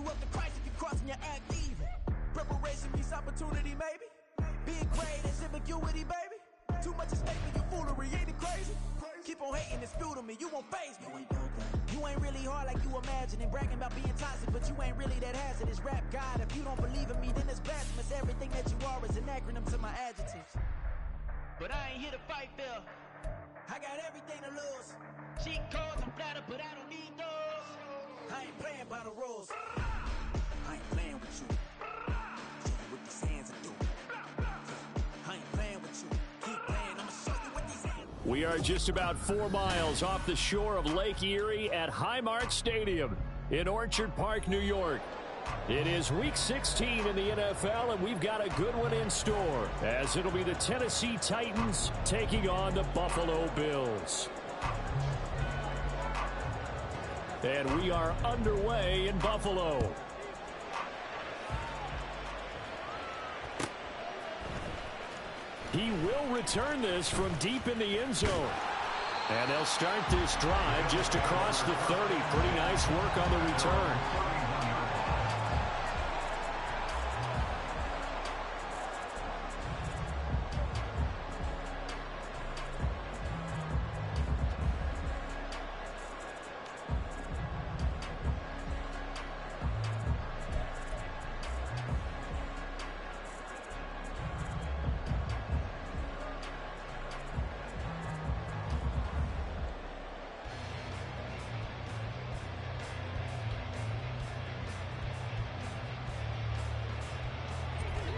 you up to Christ if you're crossing your act evil. Preparation means opportunity, maybe. Being great is ambiguity, baby. Too much is making you foolery, ain't it crazy? Keep on hating, it's fuel to me, you won't faze me. You ain't really hard like you imagine and bragging about being toxic, but you ain't really that hazardous. Rap God, if you don't believe in me, then it's blasphemous. Everything that you are is an acronym to my adjectives. But I ain't here to fight, Phil. I got everything to lose. Cheat codes, I'm flattered, but I don't need those. I ain't playing by the rules. I ain't playing with you. Show you what these hands are doing. I ain't playing with you. Keep playing, I'ma show you what these hands. We are just about 4 miles off the shore of Lake Erie at Highmark Stadium in Orchard Park, New York. It is Week 16 in the NFL, and we've got a good one in store, as it'll be the Tennessee Titans taking on the Buffalo Bills. And we are underway in Buffalo. He will return this from deep in the end zone. And they'll start this drive just across the 30. Pretty nice work on the return.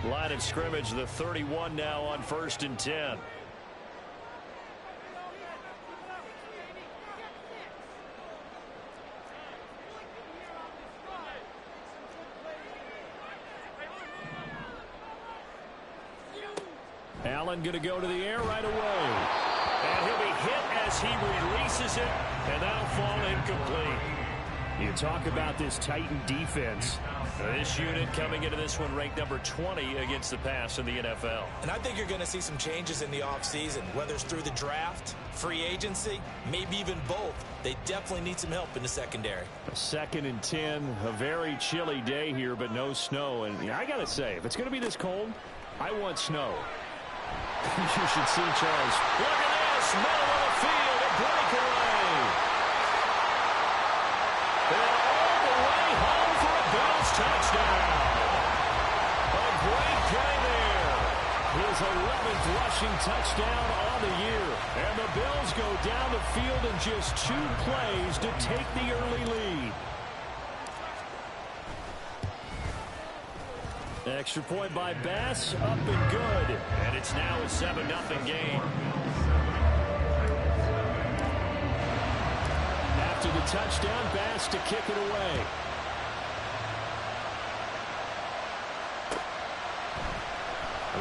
Line of scrimmage, the 31 now on 1st and 10. Allen going to go to the air right away. And he'll be hit as he releases it, and that'll fall incomplete. You talk about this Titan defense. This unit coming into this one ranked number 20 against the pass in the NFL. And I think you're going to see some changes in the offseason, whether it's through the draft, free agency, maybe even both. They definitely need some help in the secondary. 2nd and 10, a very chilly day here, but no snow. And I got to say, if it's going to be this cold, I want snow. You should see Charles. Look at this, middle of the field, a breakaway. And all the way home for a Bills touchdown. A great play there. His 11th rushing touchdown on the year. And the Bills go down the field in just 2 plays to take the early lead. Extra point by Bass, up and good. And it's now a 7-0 game. After the touchdown, Bass to kick it away.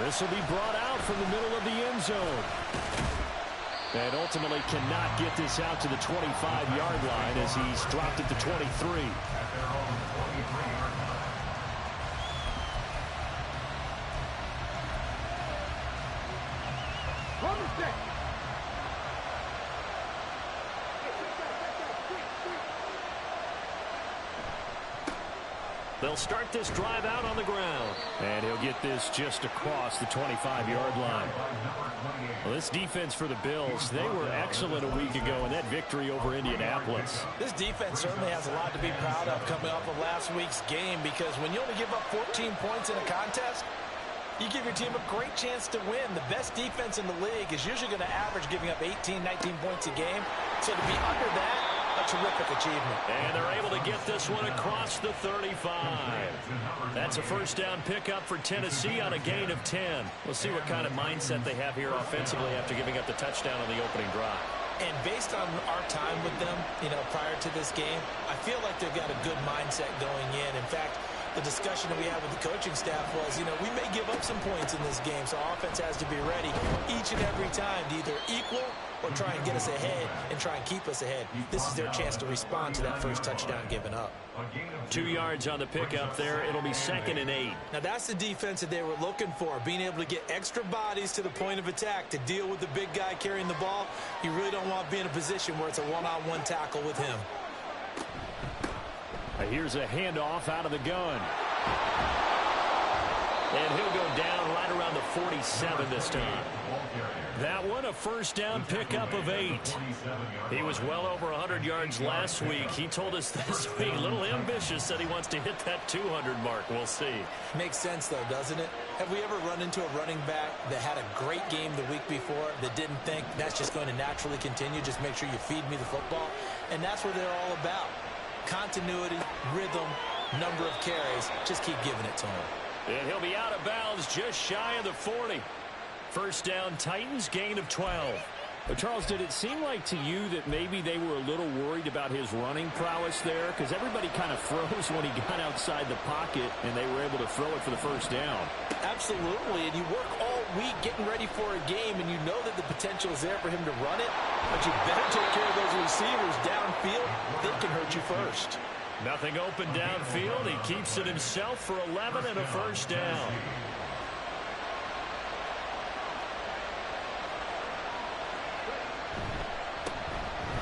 This will be brought out from the middle of the end zone. And ultimately cannot get this out to the 25-yard line as he's dropped it to 23. They'll start this drive out on the ground. And he'll get this just across the 25-yard line. Well, this defense for the Bills, they were excellent a week ago in that victory over Indianapolis. This defense certainly has a lot to be proud of coming off of last week's game, because when you only give up 14 points in a contest, you give your team a great chance to win. The best defense in the league is usually going to average giving up 18, 19 points a game. So to be under that, a terrific achievement. And they're able to get this one across the 35. That's a first down pickup for Tennessee on a gain of 10. We'll see what kind of mindset they have here offensively after giving up the touchdown on the opening drive. And based on our time with them, prior to this game, I feel like they've got a good mindset going in. In fact, the discussion that we had with the coaching staff was, we may give up some points in this game, so our offense has to be ready each and every time to either equal or try and get us ahead and try and keep us ahead. This is their chance to respond to that first touchdown given up. 2 yards on the pickup there. It'll be 2nd and 8. Now, that's the defense that they were looking for, being able to get extra bodies to the point of attack to deal with the big guy carrying the ball. You really don't want to be in a position where it's a one-on-one tackle with him. Here's a handoff out of the gun. And he'll go down right around the 47 this time. That one, a first down pickup of 8. He was well over 100 yards last week. He told us this week, a little ambitious, said he wants to hit that 200 mark. We'll see. Makes sense, though, doesn't it? Have we ever run into a running back that had a great game the week before that didn't think that's just going to naturally continue? Just make sure you feed me the football. And that's what they're all about. Continuity, rhythm, number of carries. Just keep giving it to him. And he'll be out of bounds just shy of the 40. First down, Titans, gain of 12. But Charles, did it seem like to you that maybe they were a little worried about his running prowess there? Because everybody kind of froze when he got outside the pocket, and they were able to throw it for the first down. Absolutely, and you work all week getting ready for a game, and you know that the potential is there for him to run it, but you better take care of those receivers downfield. They can hurt you first. Nothing open downfield. He keeps it himself for 11 and a first down.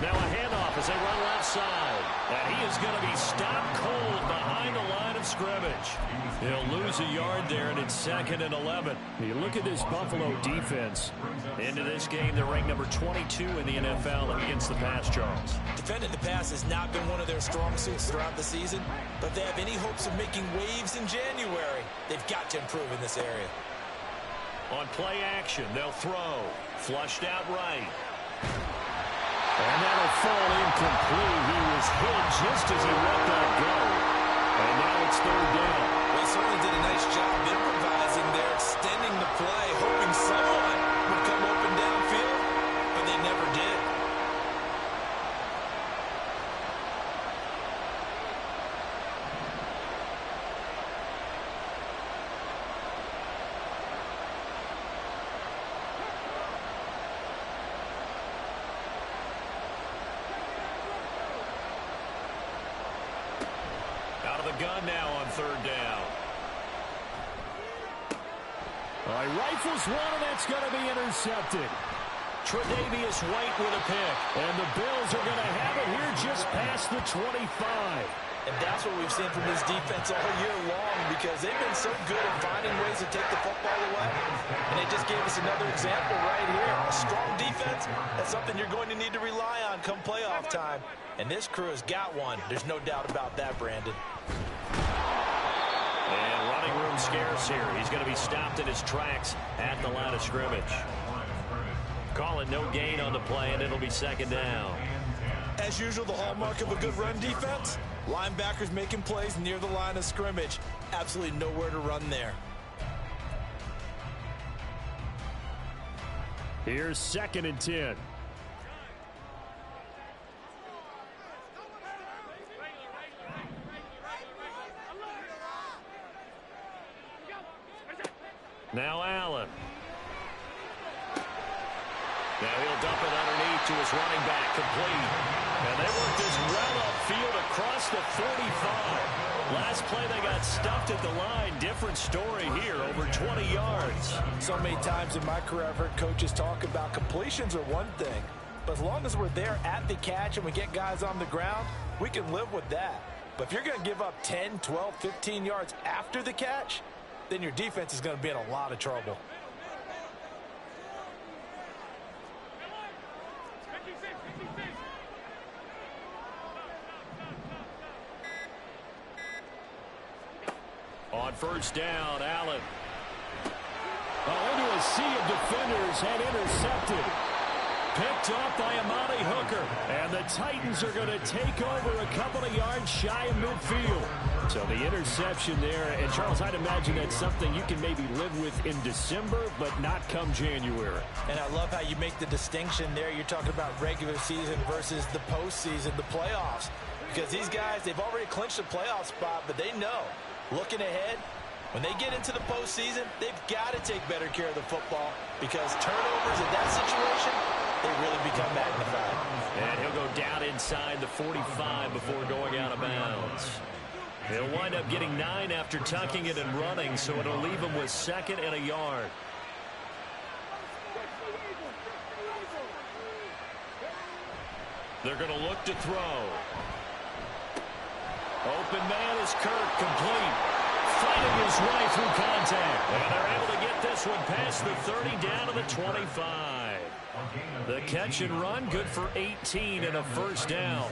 Now a handoff as they run left side. And he is going to be stopped cold behind the line of scrimmage. He'll lose a yard there, and it's 2nd and 11. You look at this Buffalo defense. Into this game, they're ranked number 22 in the NFL against the pass, Charles. Defending the pass has not been one of their strong suits throughout the season, but if they have any hopes of making waves in January, they've got to improve in this area. On play action, they'll throw. Flushed out right. And that'll fall incomplete. He was hit just as he let that go. And now it's 3rd down. Well, he certainly did a nice job improvising there, extending the play, hoping someone would come open downfield, but they never did. Gun now on 3rd down. He rifles one, and that's going to be intercepted. Tre'Davious White with a pick. And the Bills are going to have it here just past the 25. And that's what we've seen from this defense all year long, because they've been so good at finding ways to take the football away. And they just gave us another example right here. A strong defense, that's something you're going to need to rely on come playoff time. And this crew has got one. There's no doubt about that, Brandon. And running room scarce here. He's going to be stopped in his tracks at the line of scrimmage. Call it no gain on the play, and it'll be 2nd down. As usual, the hallmark of a good run defense, linebackers making plays near the line of scrimmage. Absolutely nowhere to run there. Here's 2nd and 10. Now Allen. Now he'll dump it underneath to his running back, complete. And they worked this well upfield across the 45. Last play they got stuffed at the line. Different story here, over 20 yards. So many times in my career I've heard coaches talk about completions are one thing. But as long as we're there at the catch and we get guys on the ground, we can live with that. But if you're going to give up 10, 12, 15 yards after the catch, then your defense is going to be in a lot of trouble. On 1st down, Allen. Into a sea of defenders and intercepted. Picked off by Amani Hooker. And the Titans are going to take over a couple of yards shy of midfield. So the interception there. And, Charles, I'd imagine that's something you can maybe live with in December, but not come January. And I love how you make the distinction there. You're talking about regular season versus the postseason, the playoffs. Because these guys, they've already clinched a playoff spot, but they know, looking ahead, when they get into the postseason, they've got to take better care of the football, because turnovers in that situation, they really become magnified. And he'll go down inside the 45 before going out of bounds. He'll wind up getting 9 after tucking it and running, so it'll leave him with 2nd and a yard. They're going to look to throw. Open man is Kirk, complete. Fighting his way through contact. And they're able to get this one past the 30 down to the 25. The catch and run, good for 18 and a first down.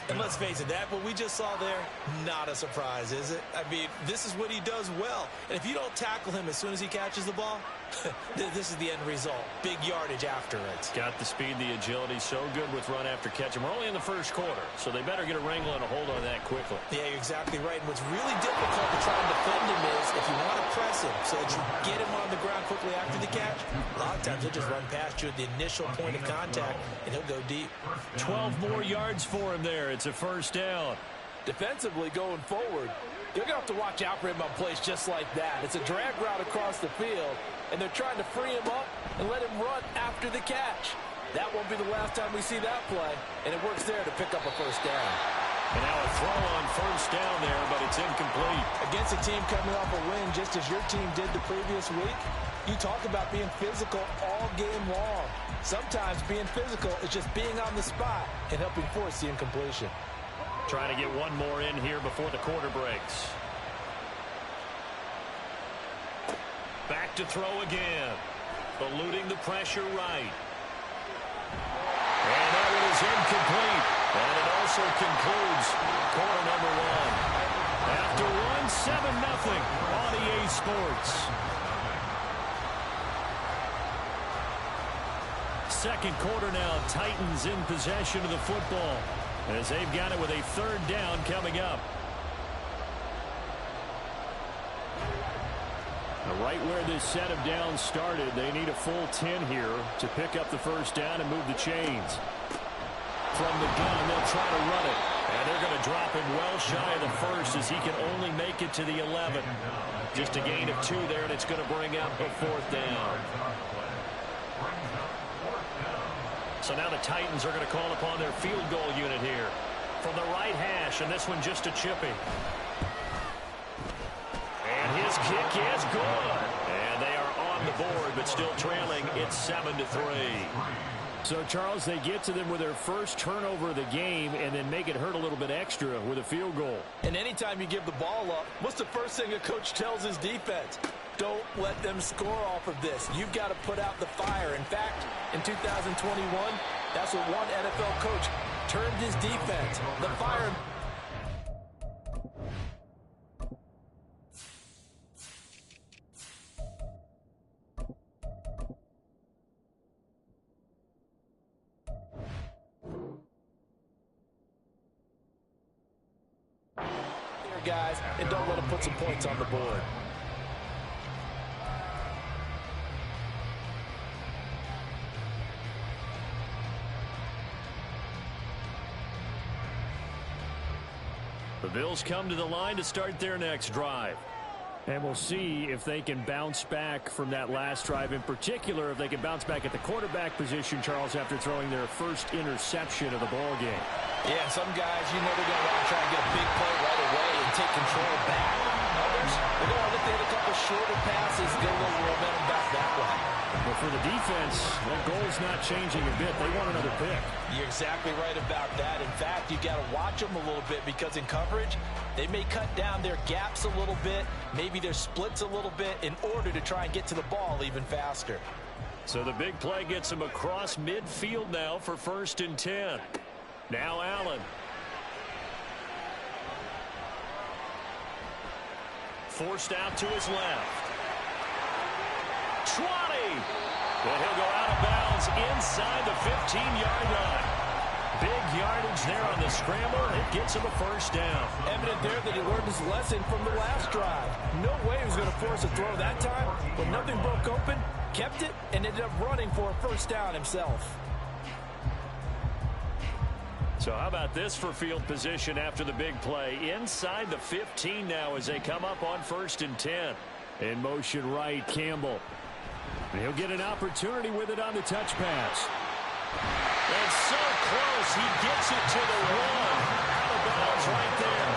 And let's face it, that what we just saw there, not a surprise, is it? I mean, this is what he does well. And if you don't tackle him as soon as he catches the ball, this is the end result. Big yardage after it. Got the speed, the agility, so good with run after catch. And we're only in the first quarter, so they better get a wrangle and a hold on that quickly. Yeah, you're exactly right. And what's really difficult to try and defend him is if you want to press him so that you get him on the ground quickly after the catch, a lot of times he'll just run past you at the initial point of contact, and he'll go deep. 12 more yards for him there. It's a first down. Defensively going forward, they're going to have to watch out for him on plays just like that. It's a drag route across the field, and they're trying to free him up and let him run after the catch. That won't be the last time we see that play, and it works there to pick up a first down. And now a throw on first down there, but it's incomplete. Against a team coming off a win just as your team did the previous week, you talk about being physical all game long. Sometimes being physical is just being on the spot and helping force the incompletion. Trying to get one more in here before the quarter breaks. Back to throw again. Eluding the pressure right. And that one is incomplete. And it also concludes quarter number one. After one, 7-0 on EA Sports. Second quarter now, Titans in possession of the football as they've got it with a third down coming up. Right where this set of downs started, they need a full 10 here to pick up the first down and move the chains. From the gun, they'll try to run it. And they're going to drop him well shy of the first as he can only make it to the 11. Just a gain of 2 there, and it's going to bring up a fourth down. So now the Titans are going to call upon their field goal unit here. From the right hash, and this one just a chippy. And his kick is good. And they are on the board, but still trailing. It's 7-3. So, Charles, they get to them with their first turnover of the game and then make it hurt a little bit extra with a field goal. And anytime you give the ball up, what's the first thing a coach tells his defense? Don't let them score off of this. You've got to put out the fire. In fact, in 2021, that's what one NFL coach termed his defense, the fire. Guys, and don't let them put some points on the board. The Bills come to the line to start their next drive. And we'll see if they can bounce back from that last drive. In particular, if they can bounce back at the quarterback position, Charles, after throwing their first interception of the ball game. Yeah, some guys, you know they're going to want to try and get a big play right away and take control back. Others, they're going to look to hit a couple shorter passes, get a little momentum back that way. But for the defense, that goal's not changing a bit. They want another pick. You're exactly right about that. In fact, you've got to watch them a little bit because in coverage, they may cut down their gaps a little bit, maybe their splits a little bit in order to try and get to the ball even faster. So the big play gets them across midfield now for 1st and 10. Now Allen. Forced out to his left. 20. And he'll go out of bounds inside the 15-yard line. Big yardage there on the scramble. It gets him a first down. Evident there that he learned his lesson from the last drive. No way he was going to force a throw that time, but nothing broke open, kept it, and ended up running for a first down himself. So how about this for field position after the big play? Inside the 15 now as they come up on 1st and 10. In motion right, Campbell. And he'll get an opportunity with it on the touch pass. And so close, he gets it to the 1. Out of bounds right there.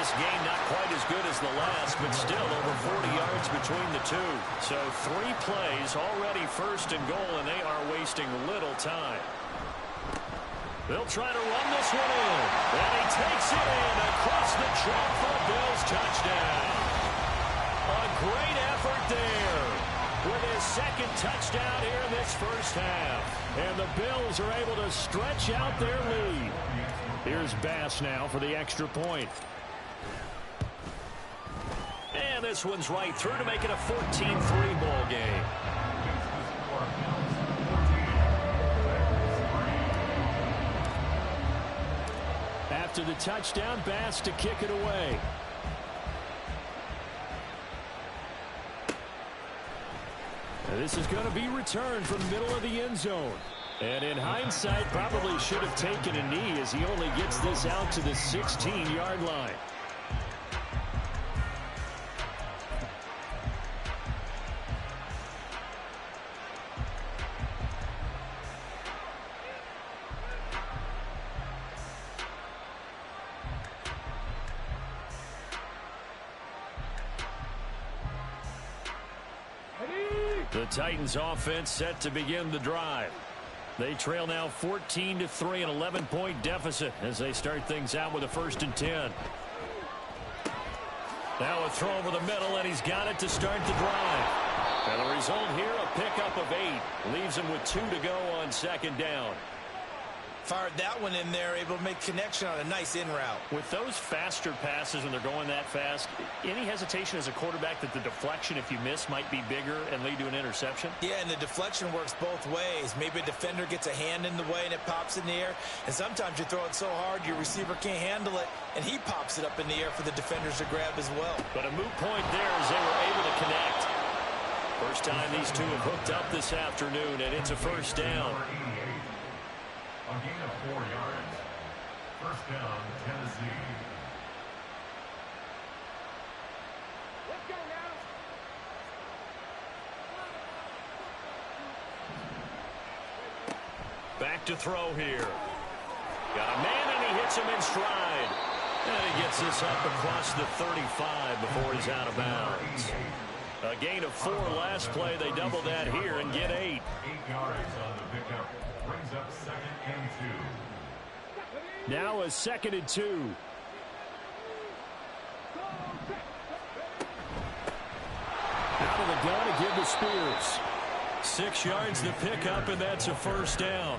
This game not quite as good as the last, but still over 40 yards between the two. So 3 plays, already 1st and goal, and they are wasting little time. They'll try to run this one in. And he takes it in across across the chalk for a Bills touchdown. A great effort there with his second touchdown here in this first half. And the Bills are able to stretch out their lead. Here's Bass now for the extra point. And this one's right through to make it a 14-3 ball game. After the touchdown, Bass to kick it away. And this is going to be returned from the middle of the end zone. And in hindsight, probably should have taken a knee as he only gets this out to the 16-yard line. The Titans offense set to begin the drive. They trail now 14-3, an 11-point deficit as they start things out with a 1st and 10. Now a throw over the middle, and he's got it to start the drive. And the result here, a pickup of 8. Leaves him with 2 to go on 2nd down. Fired that one in there, able to make connection on a nice in route. With those faster passes when they're going that fast, any hesitation as a quarterback that the deflection, if you miss, might be bigger and lead to an interception? Yeah, and the deflection works both ways. Maybe a defender gets a hand in the way and it pops in the air. And sometimes you throw it so hard your receiver can't handle it, and he pops it up in the air for the defenders to grab as well. But a moot point there as they were able to connect. First time these two have hooked up this afternoon, and it's a 1st down. A gain of 4 yards. 1st down, Tennessee. Let's go now. Back to throw here. Got a man, and he hits him in stride. And he gets this up across the 35 before he's out of bounds. A gain of 4 last play. They double that here and get 8. 8 yards on the pickup. Brings up 2nd and 2. Now a 2nd and 2. Out of the gun to give to Spears. 6 yards the pickup, and that's a 1st down.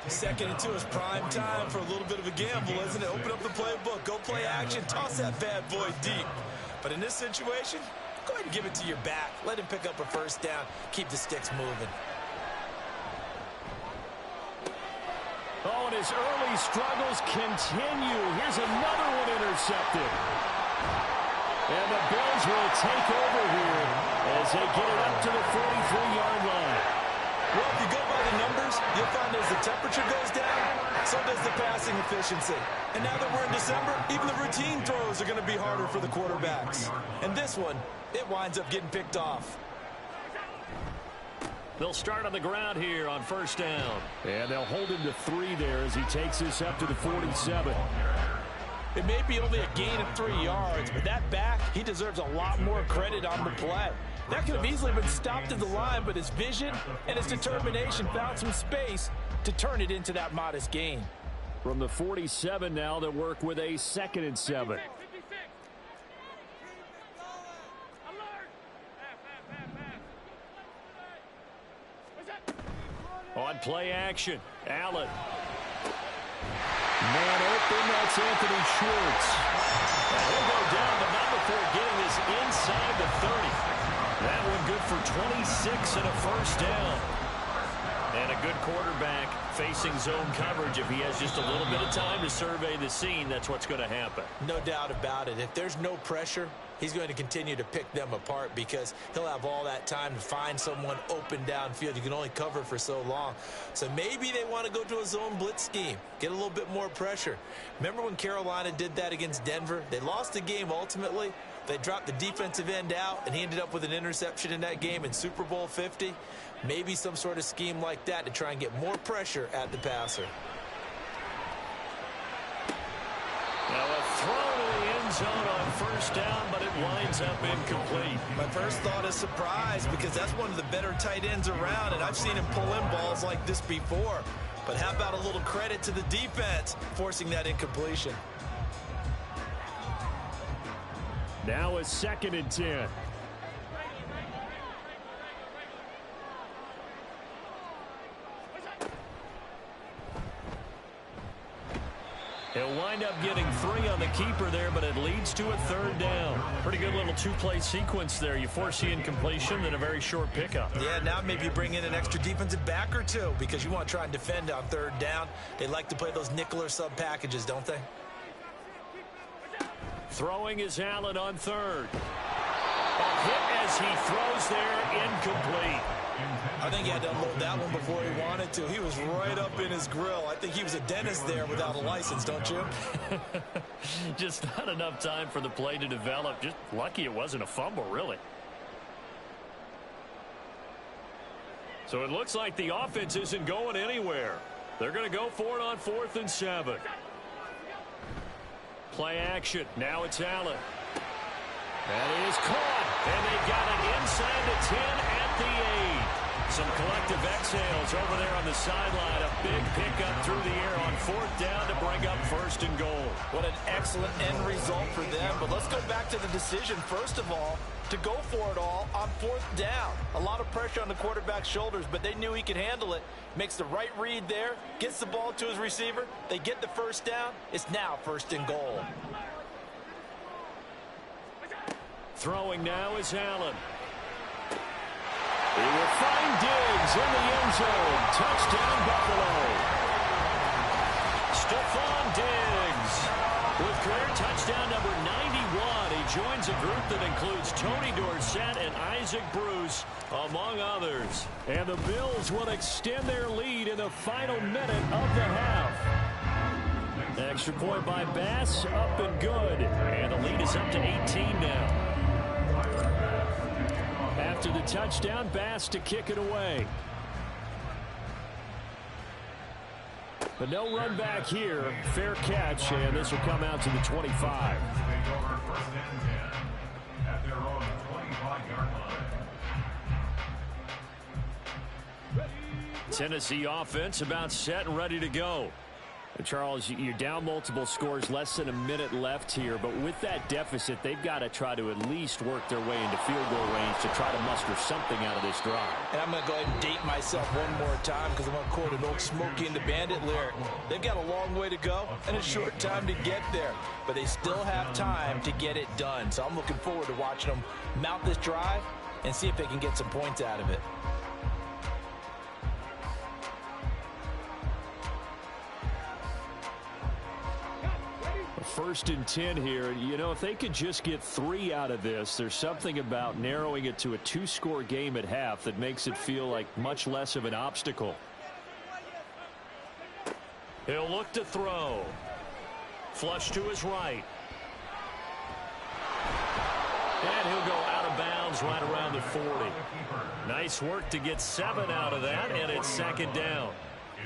2nd and 2 is prime time for a little bit of a gamble, isn't it? Open up the playbook, go play action, toss that bad boy deep. But in this situation, go ahead and give it to your back. Let him pick up a 1st down. Keep the sticks moving. Oh, and his early struggles continue. Here's another one intercepted. And the Bills will take over here as they get it up to the 43-yard line. Well, if you go by the numbers, you'll find as the temperature goes down, so does the passing efficiency. And now that we're in December, even the routine throws are going to be harder for the quarterbacks. And this one, it winds up getting picked off. They'll start on the ground here on 1st down. And they'll hold him to 3 there as he takes this up to the 47. It may be only a gain of 3 yards, but that back, he deserves a lot more credit on the play. That could have easily been stopped at the line, but his vision and his determination found some space to turn it into that modest gain. From the 47 now, they'll work with a 2nd and 7. On play action, Allen. Man open, that's Anthony Schwartz. And he'll go down, but not before getting this inside the 30. That one good for 26 and a 1st down. And a good quarterback facing zone coverage. If he has just a little bit of time to survey the scene, that's what's going to happen. No doubt about it. If there's no pressure, he's going to continue to pick them apart because he'll have all that time to find someone open downfield. You can only cover for so long. So maybe they want to go to a zone blitz scheme, get a little bit more pressure. Remember when Carolina did that against Denver? They lost the game ultimately. They dropped the defensive end out, and he ended up with an interception in that game in Super Bowl 50. Maybe some sort of scheme like that to try and get more pressure at the passer. Now a throw to the end zone on 1st down, but it winds up incomplete. My first thought is surprise because that's one of the better tight ends around, and I've seen him pull in balls like this before. But how about a little credit to the defense forcing that incompletion? Now a 2nd and 10. He'll wind up getting 3 on the keeper there, but it leads to a 3rd down. Pretty good little 2-play sequence there. You force the incompletion, then a very short pickup. Yeah, now maybe bring in an extra defensive back or 2 because you want to try and defend on 3rd down. They like to play those nickel or sub packages, don't they? Throwing is Allen on 3rd. A hit as he throws there, incomplete. I think he had to unload that one before he wanted to. He was right up in his grill. I think he was a dentist there without a license, don't you? Just not enough time for the play to develop. Just lucky it wasn't a fumble, really. So it looks like the offense isn't going anywhere. They're going to go for it on 4th and 7. Play action. Now it's Allen. That is caught. And they got it inside the 10 at the 8. Some collective exhales over there on the sideline. A big pickup through the air on 4th down to bring up 1st and goal. What an excellent end result for them. But let's go back to the decision, first of all, to go for it all on 4th down. A lot of pressure on the quarterback's shoulders, but they knew he could handle it. Makes the right read there, gets the ball to his receiver. They get the 1st down. It's now 1st and goal. Throwing now is Allen. He will find Diggs in the end zone. Touchdown, Buffalo. Stephon Diggs with career touchdown number 91. He joins a group that includes Tony Dorsett and Isaac Bruce, among others. And the Bills will extend their lead in the final minute of the half. Extra point by Bass, up and good. And the lead is up to 18 now. After the touchdown, Bass to kick it away. But no run back here. Fair catch, and this will come out to the 25. Tennessee offense about set and ready to go. Charles, you're down multiple scores, less than a minute left here, but with that deficit, they've got to try to at least work their way into field goal range to try to muster something out of this drive. And I'm going to go ahead and date myself one more time because I'm going to quote an old Smokey and the Bandit lyric. They've got a long way to go and a short time to get there, but they still have time to get it done. So I'm looking forward to watching them mount this drive and see if they can get some points out of it. 1st and 10 here. You know, if they could just get 3 out of this, there's something about narrowing it to a 2-score game at half that makes it feel like much less of an obstacle. He'll look to throw. Flush to his right. And he'll go out of bounds right around the 40. Nice work to get 7 out of that, and it's 2nd down.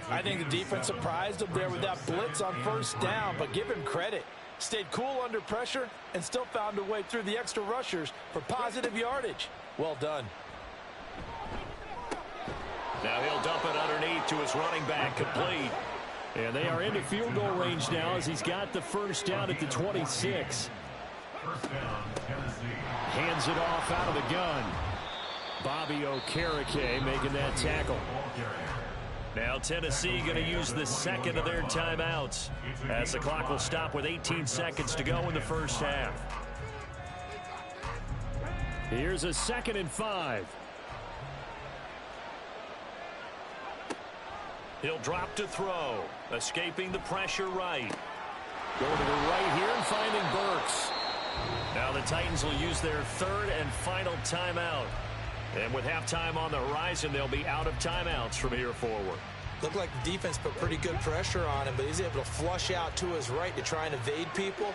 I think the defense surprised him there with that blitz on 1st down, but give him credit. Stayed cool under pressure and still found a way through the extra rushers for positive yardage. Well done. Now he'll dump it underneath to his running back, complete. And they are into field goal range now as he's got the 1st down at the 26. Hands it off out of the gun. Bobby Okereke making that tackle. Now Tennessee going to use the 2nd of their timeouts as the clock will stop with 18 seconds to go in the 1st half. Here's a 2nd and 5. He'll drop to throw, escaping the pressure right. Going to the right here and finding Burks. Now the Titans will use their 3rd and final timeout. And with halftime on the horizon, they'll be out of timeouts from here forward. Looked like the defense put pretty good pressure on him, but he's able to flush out to his right to try and evade people.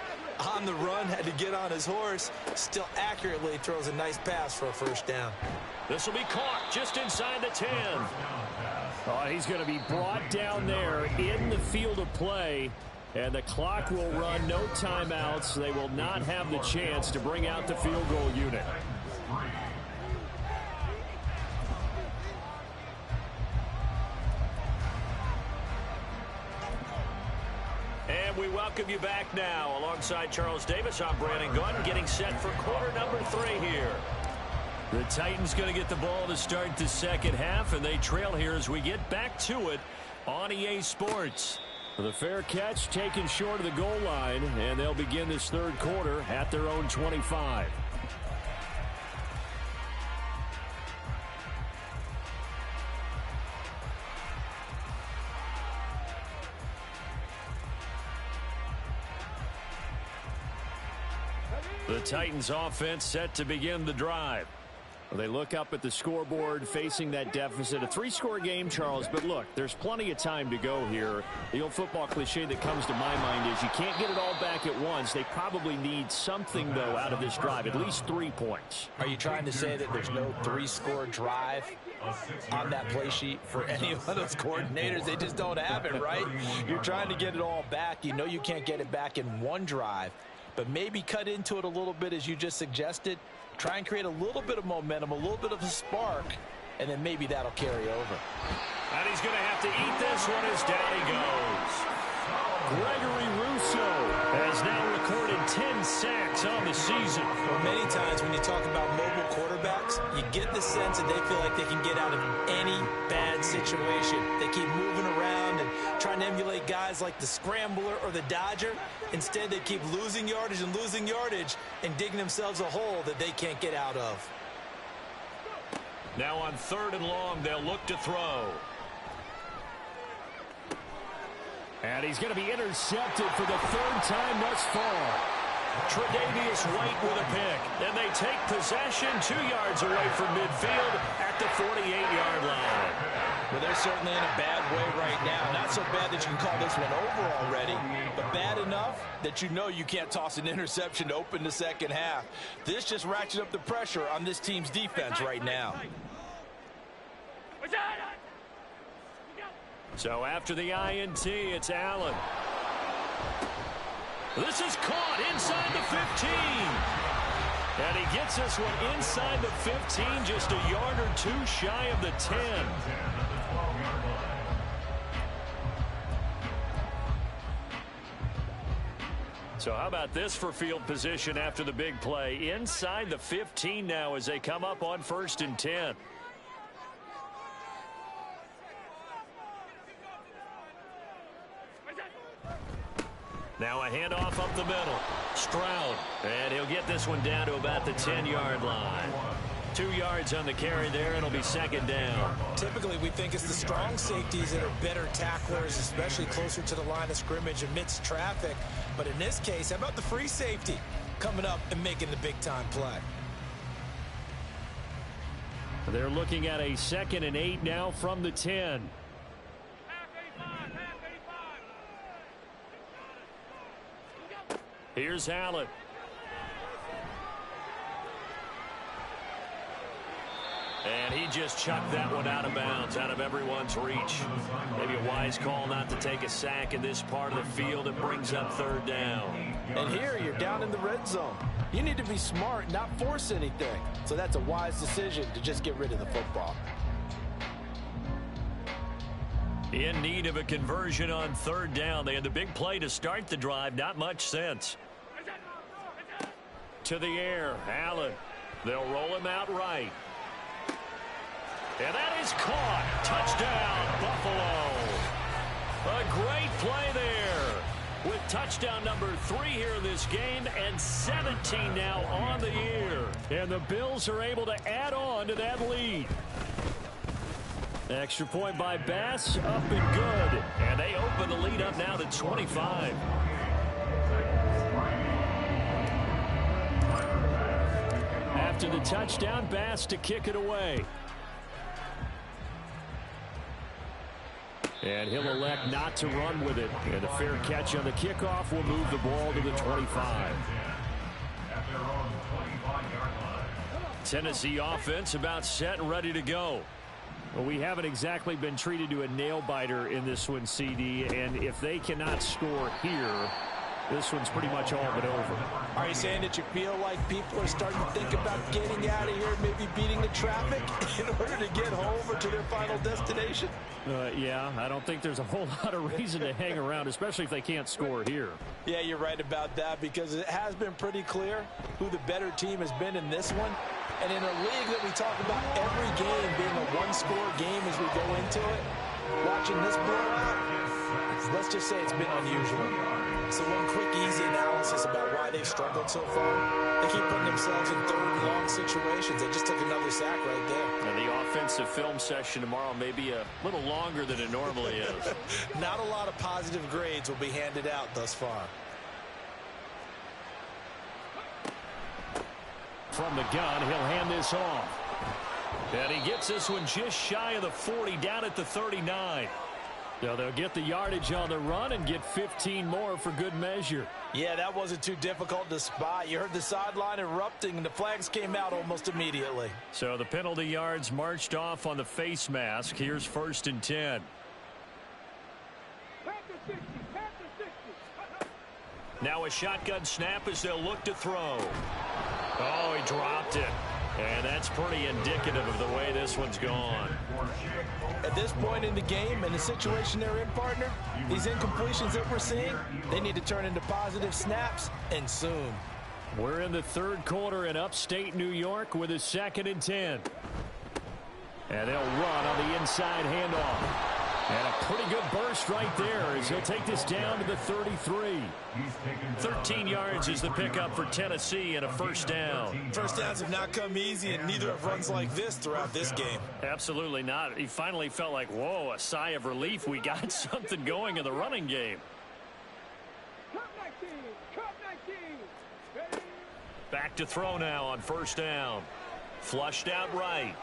On the run, had to get on his horse. Still accurately throws a nice pass for a 1st down. This will be caught just inside the 10. Oh, he's going to be brought down there in the field of play. And the clock will run, no timeouts. They will not have the chance to bring out the field goal unit. And And we welcome you back now. Alongside Charles Davis, I'm Brandon Gunn, getting set for quarter number 3 here. The Titans going to get the ball to start the second half, and they trail here as we get back to it on EA Sports. The fair catch taken short of the goal line, and they'll begin this third quarter at their own 25. The Titans offense set to begin the drive. They look up at the scoreboard facing that deficit. A 3-score game, Charles, but look, there's plenty of time to go here. The old football cliche that comes to my mind is you can't get it all back at once. They probably need something, though, out of this drive, at least 3 points. Are you trying to say that there's no 3-score drive on that play sheet for any of those coordinators? They just don't have it, right? You're trying to get it all back. You know you can't get it back in one drive, but maybe cut into it a little bit as you just suggested. Try and create a little bit of momentum, a little bit of a spark, and then maybe that'll carry over. And he's going to have to eat this one as down he goes. Gregory Rousseau has now recorded 10 sacks on the season. Well, many times when you talk about mobile quarterbacks, you get the sense that they feel like they can get out of any bad situation. They keep moving around and trying to emulate guys like the Scrambler or the Dodger. Instead, they keep losing yardage and digging themselves a hole that they can't get out of. Now on 3rd and long, they'll look to throw. And he's going to be intercepted for the 3rd time thus far. Tre'Davious White with a pick. And they take possession 2 yards away from midfield at the 48-yard line. Well, they're certainly in a bad way right now. Not so bad that you can call this one over already, but bad enough that you know you can't toss an interception to open the second half. This just ratchets up the pressure on this team's defense right now. So after the INT, it's Allen. This is caught inside the 15. And he gets this one inside the 15, just a yard or 2 shy of the 10. So how about this for field position after the big play? Inside the 15 now as they come up on 1st and 10. Now a handoff up the middle. Stroud. And he'll get this one down to about the 10-yard line. 2 yards on the carry there, and it'll be 2nd down. Typically, we think it's the strong safeties that are better tacklers, especially closer to the line of scrimmage amidst traffic. But in this case, how about the free safety coming up and making the big-time play? They're looking at a 2nd and 8 now from the 10. Here's Allen. And he just chucked that one out of bounds, out of everyone's reach. Maybe a wise call not to take a sack in this part of the field. It brings up 3rd down. And here you're down in the red zone. You need to be smart, not force anything. So that's a wise decision to just get rid of the football. In need of a conversion on 3rd down. They had the big play to start the drive. Not much sense. To the air, Allen. They'll roll him out right. And that is caught. Touchdown, Buffalo. A great play there. With touchdown number 3 here in this game and 17 now on the year. And the Bills are able to add on to that lead. Extra point by Bass, up and good. And they open the lead up now to 25. After the touchdown, Bass to kick it away. And he'll elect not to run with it. And a fair catch on the kickoff will move the ball to the 25. Tennessee offense about set and ready to go. Well, we haven't exactly been treated to a nail-biter in this one, CD. And if they cannot score here, this one's pretty much all but over. Are you saying that you feel like people are starting to think about getting out of here, maybe beating the traffic in order to get home or to their final destination? Yeah, I don't think there's a whole lot of reason to hang around, especially if they can't score here. Yeah, you're right about that, because it has been pretty clear who the better team has been in this one. And in a league that we talk about every game being a one-score game as we go into it, watching this blowout, let's just say it's been unusual. So one quick, easy analysis about why they've struggled so far. They keep putting themselves in third and long situations. They just took another sack right there. And the offensive film session tomorrow may be a little longer than it normally is. Not a lot of positive grades will be handed out thus far. From the gun, he'll hand this off. And he gets this one just shy of the 40, down at the 39. So they'll get the yardage on the run and get 15 more for good measure. Yeah, that wasn't too difficult to spot. You heard the sideline erupting, and the flags came out almost immediately. So the penalty yards marched off on the face mask. Here's 1st and 10. Now a shotgun snap as they'll look to throw. Oh, he dropped it. And that's pretty indicative of the way this one's gone. At this point in the game, and the situation they're in, partner, these incompletions that we're seeing, they need to turn into positive snaps, and soon. We're in the 3rd quarter in upstate New York with a 2nd and 10. And they'll run on the inside handoff. And a pretty good burst right there as he'll take this down to the 33. 13 yards is the pickup for Tennessee and a 1st down. First downs have not come easy, and neither have runs like this throughout this game. Absolutely not. He finally felt like, whoa, a sigh of relief. We got something going in the running game. Back to throw now on 1st down. Flushed out right.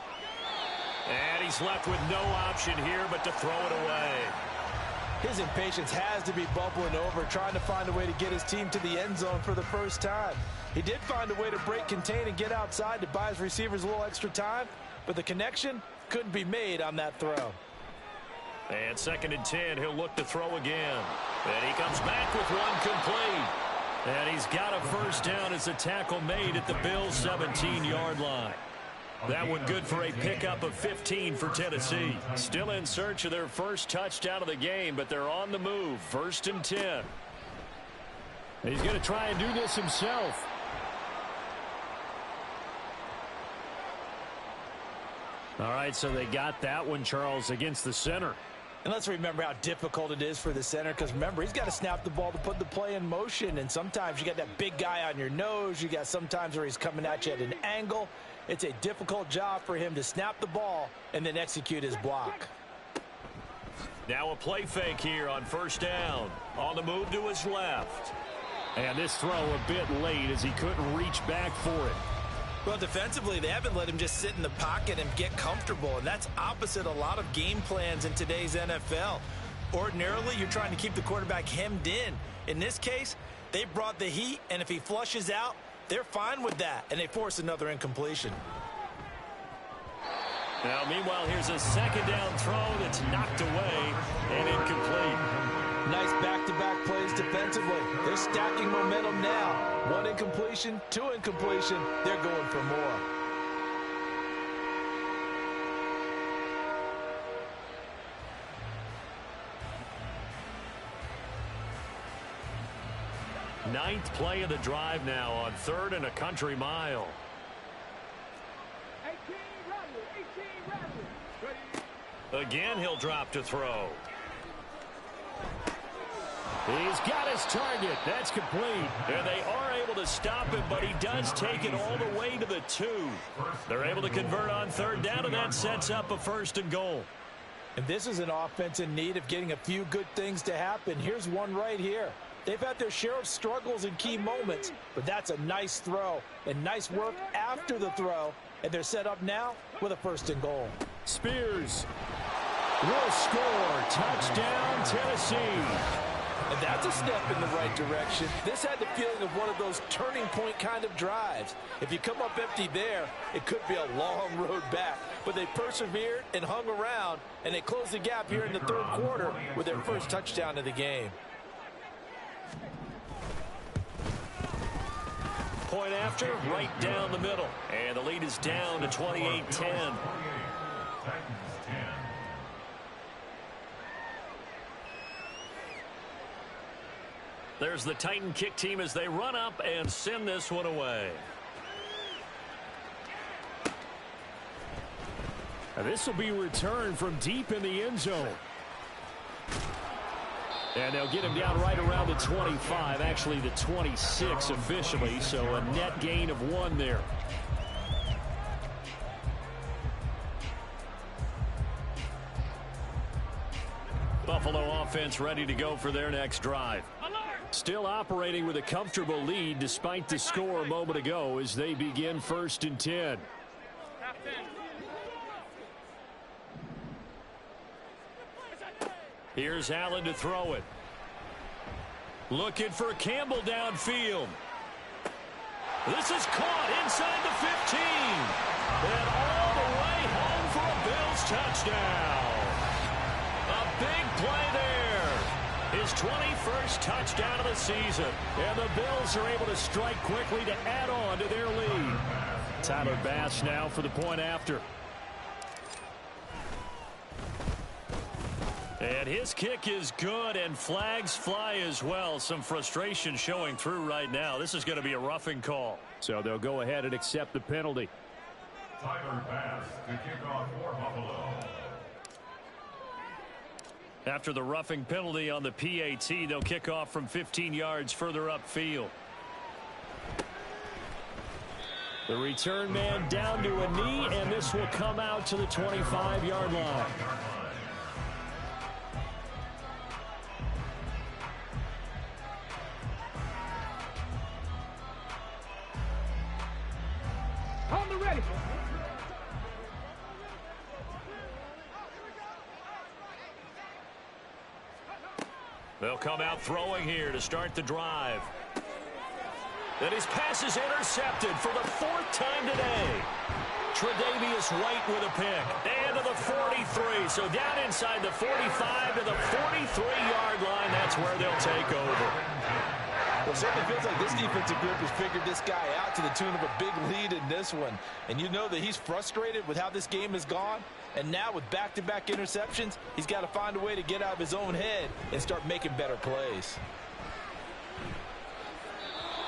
And he's left with no option here but to throw it away. His impatience has to be bubbling over, trying to find a way to get his team to the end zone for the first time. He did find a way to break contain and get outside to buy his receivers a little extra time, but the connection couldn't be made on that throw. And 2nd and 10, he'll look to throw again. And he comes back with one complete. And he's got a 1st down as a tackle made at the Bills' 17-yard line. That one good for a pickup of 15 for Tennessee. Still in search of their first touchdown of the game, but they're on the move. 1st and 10. He's going to try and do this himself. All right, so they got that one, Charles, against the center. And let's remember how difficult it is for the center, because remember, he's got to snap the ball to put the play in motion, and sometimes you got that big guy on your nose. You got sometimes where he's coming at you at an angle. It's a difficult job for him to snap the ball and then execute his block. Now a play fake here on 1st down. On the move to his left. And this throw a bit late as he couldn't reach back for it. Well, defensively, they haven't let him just sit in the pocket and get comfortable, and that's opposite a lot of game plans in today's NFL. Ordinarily, you're trying to keep the quarterback hemmed in. In this case, they brought the heat, and if he flushes out, they're fine with that, and they force another incompletion. Now, meanwhile, here's a 2nd down throw that's knocked away and incomplete. Nice back-to-back plays defensively. They're stacking momentum now. 1 incompletion, 2 incompletion. They're going for more. Ninth play of the drive now on 3rd and a country mile. 18 Again, he'll drop to throw. He's got his target. That's complete. And they are able to stop him, but he does take it all the way to the 2. They're able to convert on 3rd down, and that sets up a 1st and goal. And this is an offense in need of getting a few good things to happen. Here's one right here. They've had their share of struggles in key moments, but that's a nice throw and nice work after the throw. And they're set up now with a 1st and goal. Spears will score. Touchdown, Tennessee. And that's a step in the right direction. This had the feeling of one of those turning point kind of drives. If you come up empty there, it could be a long road back. But they persevered and hung around, and they closed the gap here in the 3rd quarter with their first touchdown of the game. point after, right down the middle. And the lead is down to 28-10. Titans 10. There's the Titan kick team as they run up and send this one away. And this will be returned from deep in the end zone. And they'll get him down right around the 25, actually the 26 officially, so a net gain of 1 there. Buffalo offense ready to go for their next drive. Still operating with a comfortable lead despite the score a moment ago as they begin 1st and 10. Here's Allen to throw it. Looking for Campbell downfield. This is caught inside the 15. And all the way home for a Bills touchdown. A big play there. His 21st touchdown of the season. And the Bills are able to strike quickly to add on to their lead. Tyler Bass now for the point after. And his kick is good, and flags fly as well. Some frustration showing through right now. This is going to be a roughing call. So they'll go ahead and accept the penalty. Tyler Bass to kick off for Buffalo. After the roughing penalty on the PAT, they'll kick off from 15 yards further upfield. The return man down to a knee, and this will come out to the 25-yard line. On the ready. They'll come out throwing here to start the drive. And his pass is intercepted for the 4th time today. Tre'Davious White with a pick. And to the 43. So down inside the 45 to the 43-yard line. That's where they'll take over. Well, it certainly feels like this defensive group has figured this guy out to the tune of a big lead in this one. And you know that he's frustrated with how this game has gone. And now with back-to-back interceptions, he's got to find a way to get out of his own head and start making better plays.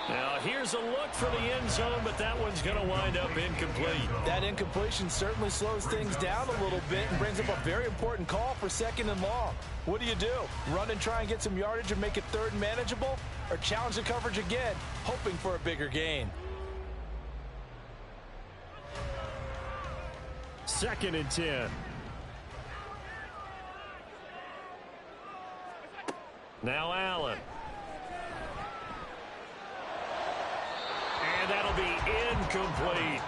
Now here's a look for the end zone, but that one's going to wind up incomplete. That incompletion certainly slows things down a little bit and brings up a very important call for 2nd and long. What do? Run and try and get some yardage and make it 3rd and manageable? Or challenge the coverage again, hoping for a bigger gain? 2nd and 10. Now Allen. And that'll be incomplete.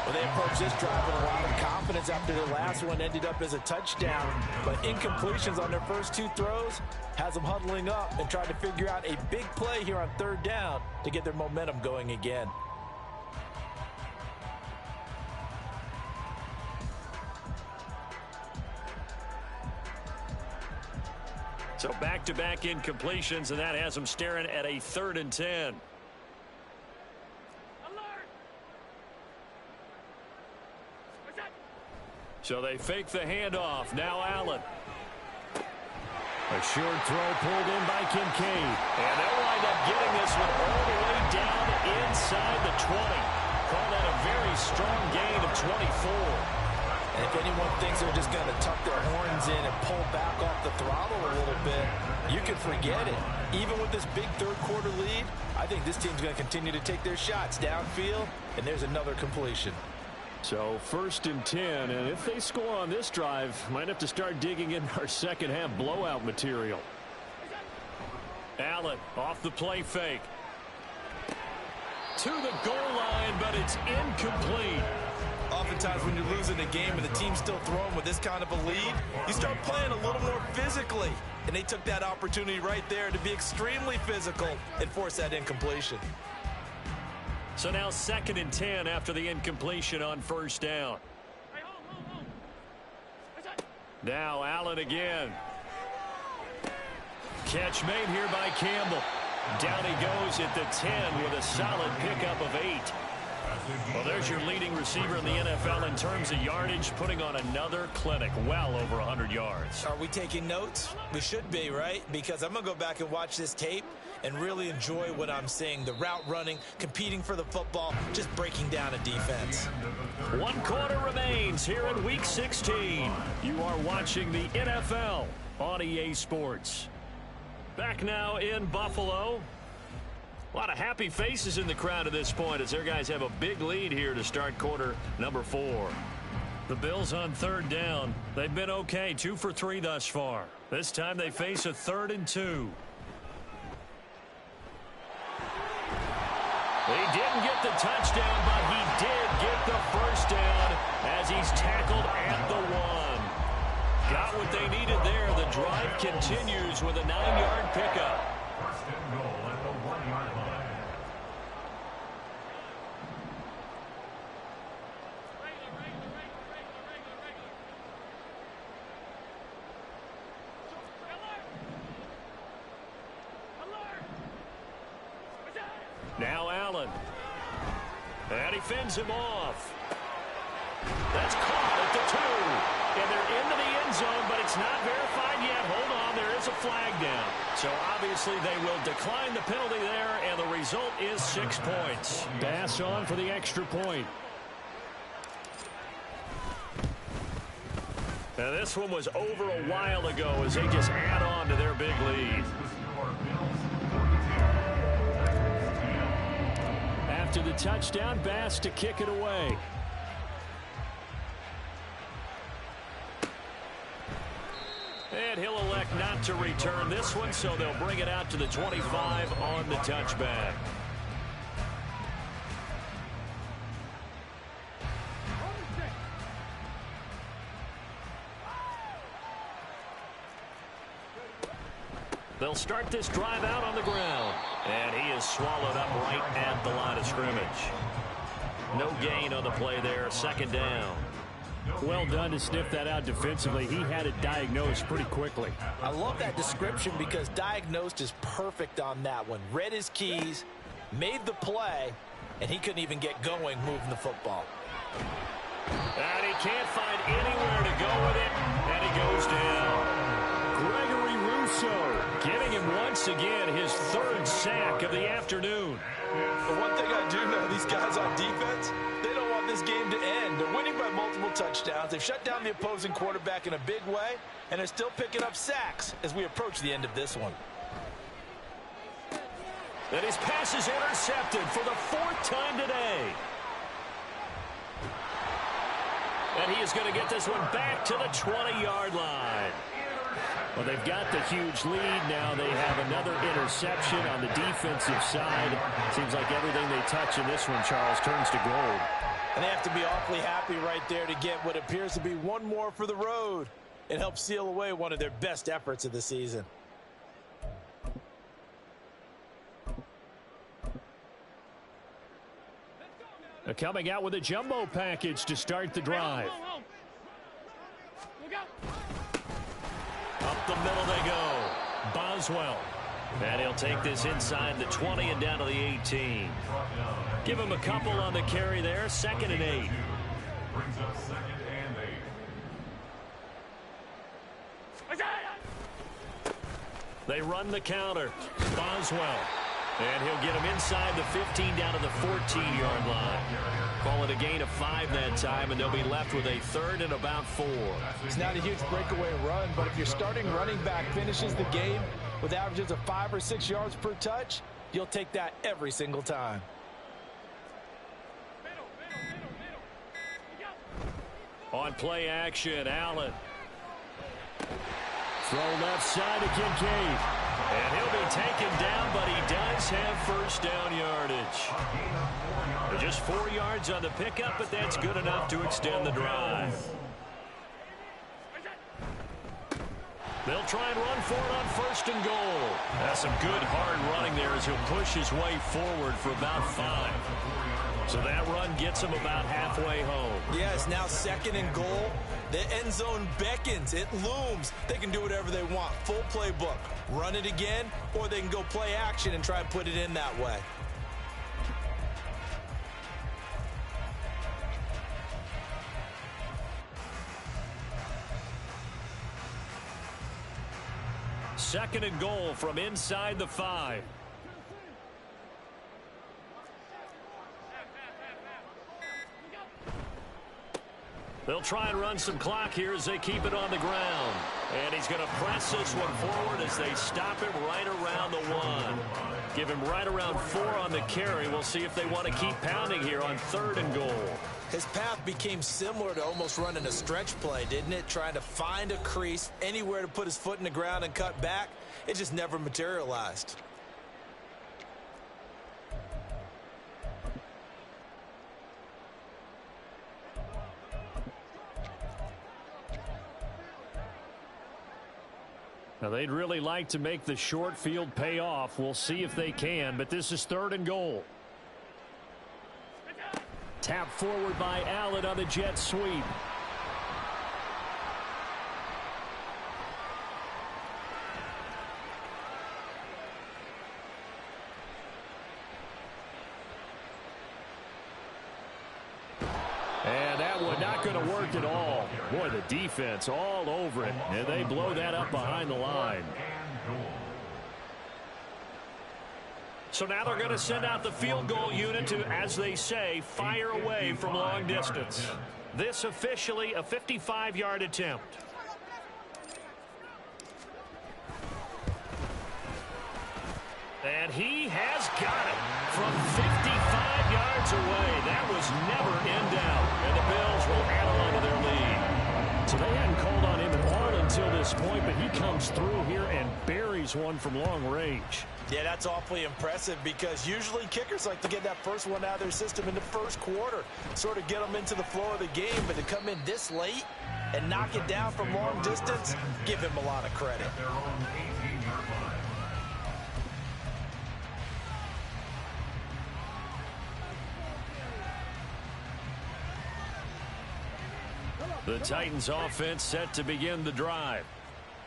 Well, they approach this drive with a lot of confidence after their last one ended up as a touchdown. But incompletions on their first 2 throws has them huddling up and trying to figure out a big play here on 3rd down to get their momentum going again. So back-to-back incompletions, and that has them staring at a 3rd and 10. So they fake the handoff. Now Allen. A short throw pulled in by Kincaid. And they'll wind up getting this one all the way down inside the 20. Call that a very strong gain of 24. And if anyone thinks they're just going to tuck their horns in and pull back off the throttle a little bit, you can forget it. Even with this big 3rd quarter lead, I think this team's going to continue to take their shots downfield, and there's another completion. So 1st and 10, and if they score on this drive, might have to start digging in our second half blowout material. Allen off the play fake. To the goal line, but it's incomplete. Oftentimes when you're losing a game and the team's still throwing with this kind of a lead, you start playing a little more physically. And they took that opportunity right there to be extremely physical and force that incompletion. So now 2nd and 10 after the incompletion on 1st down. Now Allen again. Catch made here by Campbell. Down he goes at the 10 with a solid pickup of 8. Well, there's your leading receiver in the NFL in terms of yardage, putting on another clinic, well over 100 yards. Are we taking notes? We should be, right? Because I'm going to go back and watch this tape and really enjoy what I'm seeing. The route running, competing for the football, just breaking down a defense. 1 quarter remains here in Week 16. You are watching the NFL on EA Sports. Back now in Buffalo. A lot of happy faces in the crowd at this point as their guys have a big lead here to start quarter number 4. The Bills on 3rd down. They've been okay, 2 for 3 thus far. This time they face a 3rd and 2. He didn't get the touchdown, but he did get the first down as he's tackled at the 1. Got what they needed there. The drive continues with a 9-yard pickup. First and goal at the 1-yard line. Now Allen. And he fends him off. That's caught at the 2. And they're into the end zone, but it's not verified yet. Hold on, there is a flag down. So obviously they will decline the penalty there, and the result is 6 points. Bass on for the extra point. Now this one was over a while ago as they just add on to their big lead. After the touchdown, Bass to kick it away. And he'll elect not to return this one, so they'll bring it out to the 25 on the touchback. They'll start this drive out on the ground. And he is swallowed up right at the line of scrimmage. No gain on the play there. 2nd down. Well done to sniff that out defensively. He had it diagnosed pretty quickly. I love that description because diagnosed is perfect on that one. Read his keys, made the play, and he couldn't even get going moving the football. And he can't find anywhere to go with it, and he goes down. Gregory Rousseau giving him once again his 3rd sack of the afternoon. The one thing I do know, these guys on defense, they don't want this game to end. They're winning by multiple touchdowns. They've shut down the opposing quarterback in a big way, and they're still picking up sacks as we approach the end of this one. And his pass is intercepted for the 4th time today. And he is going to get this one back to the 20-yard line. Well, they've got the huge lead. Now they have another interception on the defensive side. Seems like everything they touch in this one, Charles, turns to gold. And they have to be awfully happy right there to get what appears to be one more for the road. It helps seal away one of their best efforts of the season. They're coming out with a jumbo package to start the drive. Up the middle they go. Boswell. And he'll take this inside the 20 and down to the 18. Give him a couple on the carry there. 2nd and 8. Brings up 2nd and 8. They run the counter. Boswell. And he'll get him inside the 15 down to the 14-yard line. Call it a gain of 5 that time, and they'll be left with a 3rd and about 4. It's not a huge breakaway run, but if your starting running back finishes the game with averages of 5 or 6 yards per touch, you'll take that every single time. On play action, Allen. Throw left side to Kincaid. And he'll be taken down, but he does have 1st down yardage. Just 4 yards on the pickup, but that's good enough to extend the drive. They'll try and run for it on 1st and goal. Some good hard running there as he'll push his way forward for about 5. So that run gets him about halfway home. Yeah, it's now 2nd and goal. The end zone beckons. It looms. They can do whatever they want. Full playbook. Run it again, or they can go play action and try and put it in that way. Second and goal from inside the 5. They'll try and run some clock here as they keep it on the ground. And he's going to press this one forward as they stop him right around the 1. Give him right around 4 on the carry. We'll see if they want to keep pounding here on 3rd and goal. His path became similar to almost running a stretch play, didn't it? Trying to find a crease, anywhere to put his foot in the ground and cut back. It just never materialized. Now, they'd really like to make the short field pay off. We'll see if they can, but this is 3rd and goal. Tap forward by Allen on the jet sweep. And that one not going to work at all. Boy, the defense all over it, and they blow that up behind the line. So now they're going to send out the field goal unit to, as they say, fire away from long distance. This officially a 55-yard attempt. And he has got it from 55 yards away. That was never in doubt. And the Bills will add on to their lead. So they hadn't called on him at all until this point, but he comes through here and buries one from long range. Yeah, that's awfully impressive because usually kickers like to get that first one out of their system in the first quarter, sort of get them into the flow of the game, but to come in this late and knock it down from long distance, give him a lot of credit. The Titans offense set to begin the drive.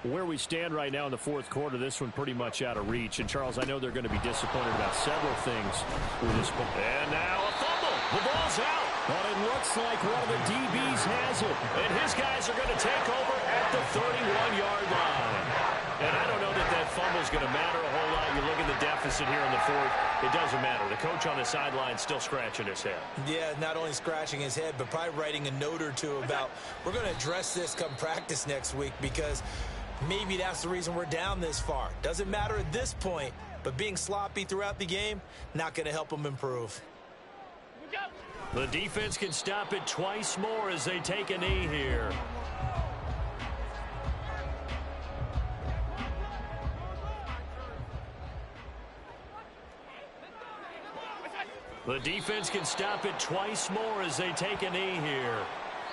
Where we stand right now in the 4th quarter, this one pretty much out of reach. And, Charles, I know they're going to be disappointed about several things with this ball. And now a fumble. The ball's out. But it looks like one of the DBs has it. And his guys are going to take over at the 31-yard line. And I don't know that that fumble is going to matter a whole lot. You look at the deficit here in the 4th. It doesn't matter. The coach on the sideline still scratching his head. Yeah, not only scratching his head, but probably writing a note or two about, we're going to address this come practice next week because maybe that's the reason we're down this far. Doesn't matter at this point, but being sloppy throughout the game, not going to help them improve. The defense can stop it twice more as they take a knee here. The defense can stop it twice more as they take a knee here.